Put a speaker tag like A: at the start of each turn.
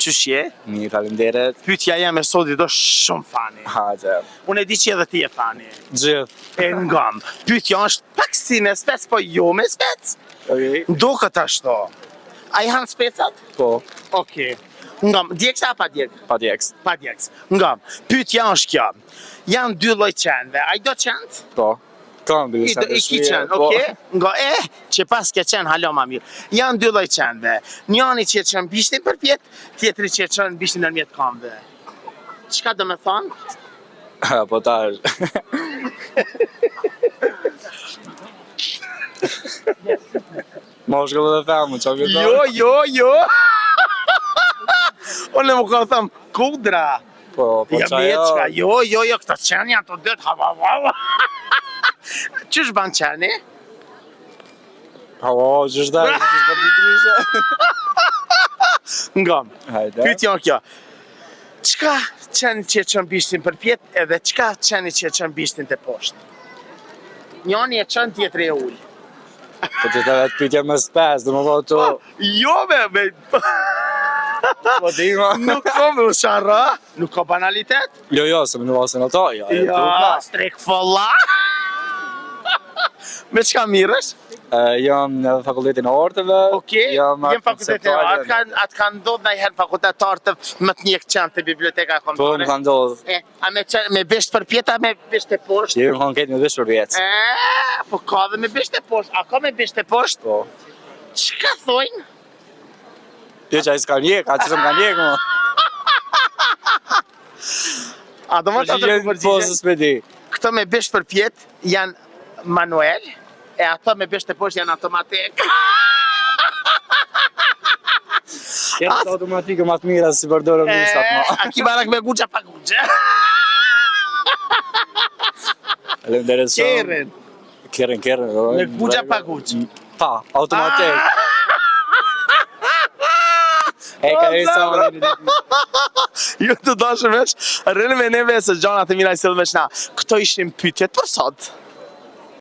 A: Qysh je?
B: Mirë, faleminderit.
A: Pyetja jeme sot do shumë fani.
B: Hajde.
A: Unë e di që edhe ti je fani.
B: Gjithë.
A: E ngam. Pyetja është pak si me spec, po jo me spec.
B: Okej.
A: Duket ashtu. A i hanë specat?
B: Po,
A: Okej. Ngam, djeksa a pa djek?
B: pa djeks.
A: Pa djeks. Ngam, pyetja është kjo. Janë dy lloj qenve. A i do qend?
B: Po. Kam bile
A: I ki qenë, okej? Nga që pas ke qenë halo ma mirë. Janë dy lloj qenve. Njani që e qenë bishtin për pjet, tjetri që e qenë bishtin nërmjet kamve. Çka do me thonë?
B: Po tash. Moshkull dhe femër, qa këtë?
A: Jo. Unë më ka thëmë kudra.
B: Po
A: Ja
B: qa
A: meçka,
B: jo.
A: jo, këto qenë janë të dytë, hava. Qysh ban qeni?
B: Po, qysh da, qysh për të dryshe.
A: Ngam,
B: Hajde.
A: pyetja kjo. Çka qeni që e qenë bishtin për pjet edhe çka qeni që e qenë bishtin të poshtë? Njani e qenë tjetri e ullë.
B: Po që të vetë pytja më spes, dhe më po të...
A: Jo me...
B: Po dima.
A: Nuk ka me usharra, nuk ka banalitet.
B: Jo, se më në vasën ato, ja.
A: Strek folla. Me çka mirësh?
B: Jam në fakultetin e arteve.
A: Okej, jem fakultet e artë, atë kanë ndodhë nëjherë fakultet të artëv më të njekë qenë të biblioteka
B: Po, më
A: kombëtare.
B: kanë ndodhë.
A: A me bisht për pjeta, me bisht e poshtë?
B: Jemi kanë ketë me vishë për vjetë.
A: Po ka dhe me bisht e poshtë, a ka me bisht e poshtë?
B: Po.
A: Çka thojnë?
B: Jo që a i s'ka njekë, a që s'm ka njekë më.
A: A do më të të
B: Po,
A: përgjigje?
B: së s'pe di.
A: Këto me bisht për pjet janë manuel, e ato me bisht e poshtë janë automatik.
B: Kërë të automatikë më të mira si përdorëm nisat ma.
A: A ki barak me guqa pa guqa?
B: Faleminderit shumë.
A: Keren.
B: Keren.
A: Me guqa pa guq.
B: Pa, automatik. E ka e sa më në
A: Ju të dashë veç, rrënë me neve se gjanat e mira i sëllë veç na. Këto ishim pytjet për sot.